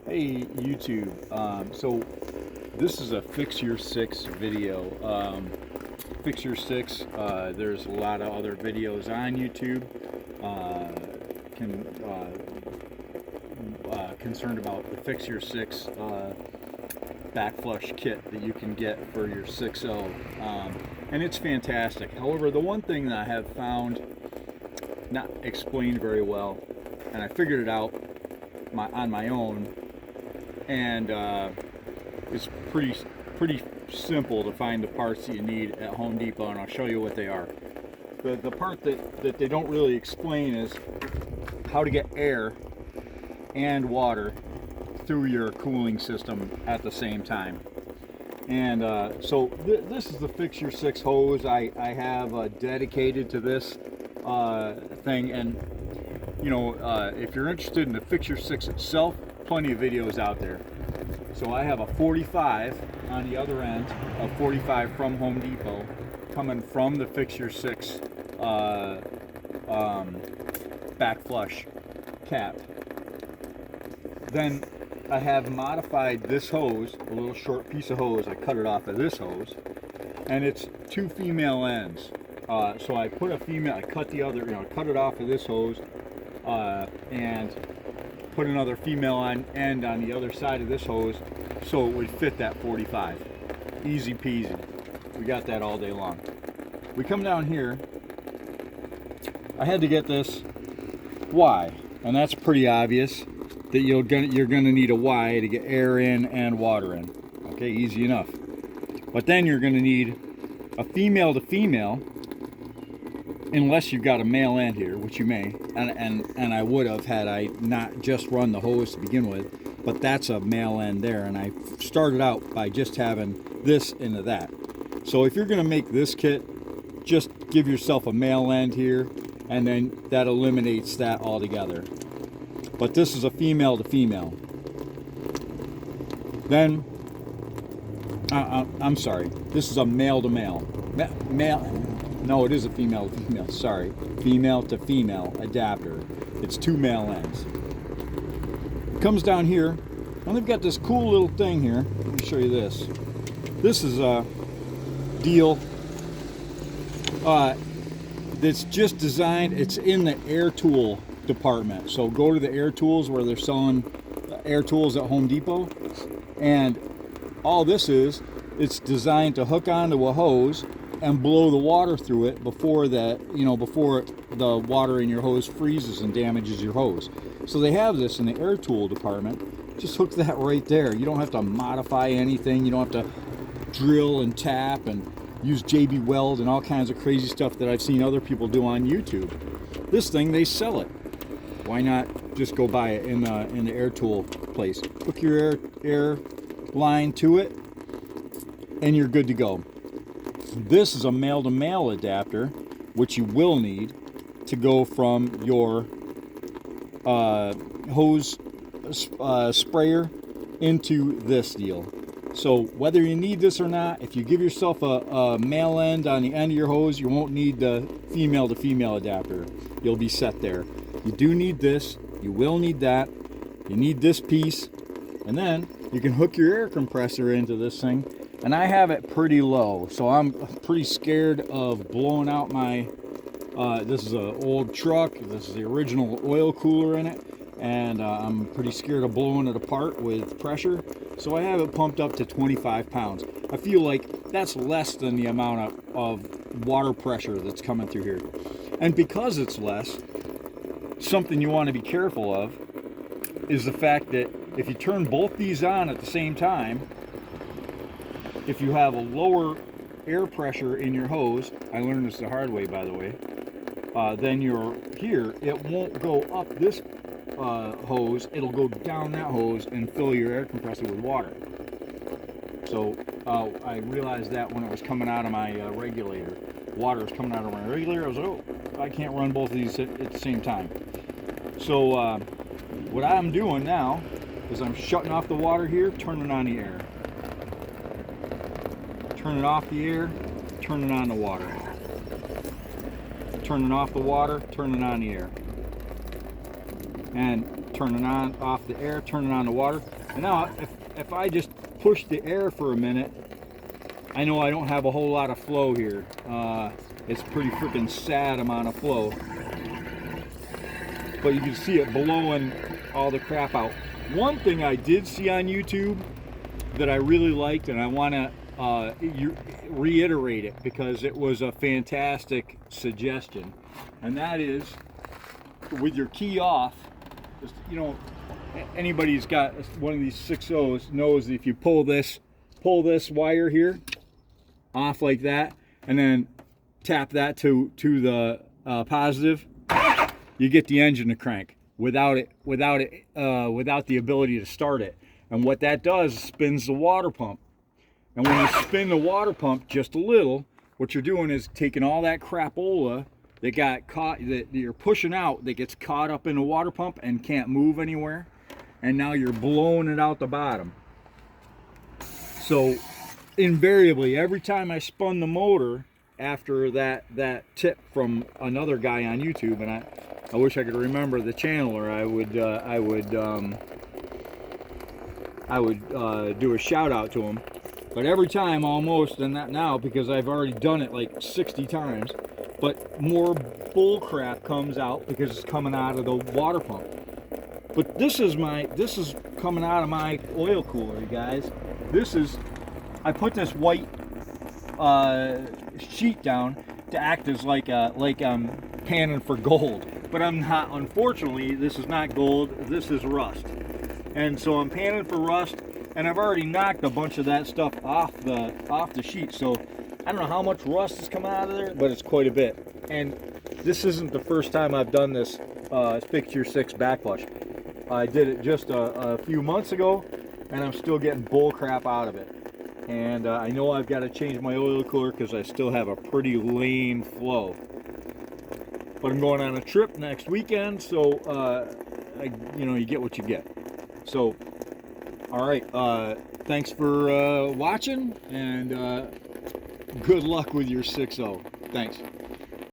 Hey YouTube, so this is a Fix-Ur-6 video. Fix-Ur-6, there's a lot of other videos on YouTube concerned about the Fix-Ur-6 back flush kit that you can get for your 6.0, and it's fantastic. However, the one thing that I have found not explained very well, and I figured it out on my own, and it's pretty simple to find the parts that you need at Home Depot, and I'll show you what they are. The part that they don't really explain is how to get air and water through your cooling system at the same time. And so this is the Fix-Ur-6 hose I have dedicated to this thing. And you know, if you're interested in the Fix-Ur-6 itself, plenty of videos out there. So I have a 45 on the other end, a 45 from Home Depot, coming from the Fix-Ur-6 back flush cap. Then I have modified this hose, a little short piece of hose. I cut it off of this hose, and it's two female ends. So I put a female, I cut the other, cut it off of this hose, and put another female end on the other side of this hose so it would fit that 45. Easy peasy. We got that all day long. We come down here. I had to get this Y, and that's pretty obvious that you're gonna need a Y to get air in and water in. Okay, easy enough. But then you're gonna need a female to female, unless you've got a male end here, which you may, and I would have had I not just run the hose to begin with, but that's a male end there, and I started out by just having this into that. So if you're going to make this kit, just give yourself a male end here, and then that eliminates that altogether. But this is a female to female. Then, I'm sorry, this is a male to male. No, it is a female to female, sorry. Female to female adapter. It's two male ends. It comes down here, and they've got this cool little thing here. Let me show you this. This is a deal that's just designed, it's in the air tool department. So go to the air tools where they're selling air tools at Home Depot. And all this is, it's designed to hook onto a hose and blow the water through it before before the water in your hose freezes and damages your hose. So they have this in the air tool department. Just hook that right there. You don't have to modify anything. You don't have to drill and tap and use JB Weld and all kinds of crazy stuff that I've seen other people do on YouTube. This thing, they sell it. Why not just go buy it in the air tool place? Hook your air line to it, and you're good to go. This is a male-to-male adapter, which you will need to go from your hose sprayer into this deal. So whether you need this or not, if you give yourself a male end on the end of your hose, you won't need the female-to-female adapter. You'll be set there. You do need this. You will need that. You need this piece. And then you can hook your air compressor into this thing. And I have it pretty low, so I'm pretty scared of blowing out my, this is an old truck, this is the original oil cooler in it, and I'm pretty scared of blowing it apart with pressure, so I have it pumped up to 25 pounds. I feel like that's less than the amount of water pressure that's coming through here. And because it's less, something you want to be careful of is the fact that if you turn both these on at the same time, if you have a lower air pressure in your hose, I learned this the hard way, by the way, then it won't go up this hose, it'll go down that hose and fill your air compressor with water. So I realized that when it was coming out of my regulator. Water was coming out of my regulator. I was like, oh, I can't run both of these at the same time. So what I'm doing now is I'm shutting off the water here, turning on the air. Turning off the air, turning on the water. Turning off the water, turning on the air. And turning on, off the air, turning on the water. And now if I just push the air for a minute, I know I don't have a whole lot of flow here. It's pretty freaking sad amount of flow. But you can see it blowing all the crap out. One thing I did see on YouTube that I really liked, and I want to reiterate it because it was a fantastic suggestion, and that is with your key off, just, you know, anybody who's got one of these 6.0s knows that if you pull this wire here off like that and then tap that to the positive, you get the engine to crank without the ability to start it. And what that does is spins the water pump. And when you spin the water pump just a little, what you're doing is taking all that crapola that got caught, that you're pushing out, that gets caught up in the water pump and can't move anywhere, and now you're blowing it out the bottom. So invariably, every time I spun the motor after that tip from another guy on YouTube, and I wish I could remember the channel, or I would do a shout out to him. But every time almost, and not now because I've already done it like 60 times, but more bull crap comes out because it's coming out of the water pump. But this is coming out of my oil cooler, you guys. I put this white sheet down to act as like I'm panning for gold, but I'm not. Unfortunately, this is not gold, this is rust. And so I'm panning for rust, and I've already knocked a bunch of that stuff off the sheet. So I don't know how much rust is coming out of there, but it's quite a bit. And this isn't the first time I've done this Fix-Ur-6 backflush. I did it just a few months ago, and I'm still getting bull crap out of it. And I know I've got to change my oil cooler because I still have a pretty lame flow. But I'm going on a trip next weekend, so you get what you get. So, all right, thanks for watching, and good luck with your 6.0. Thanks.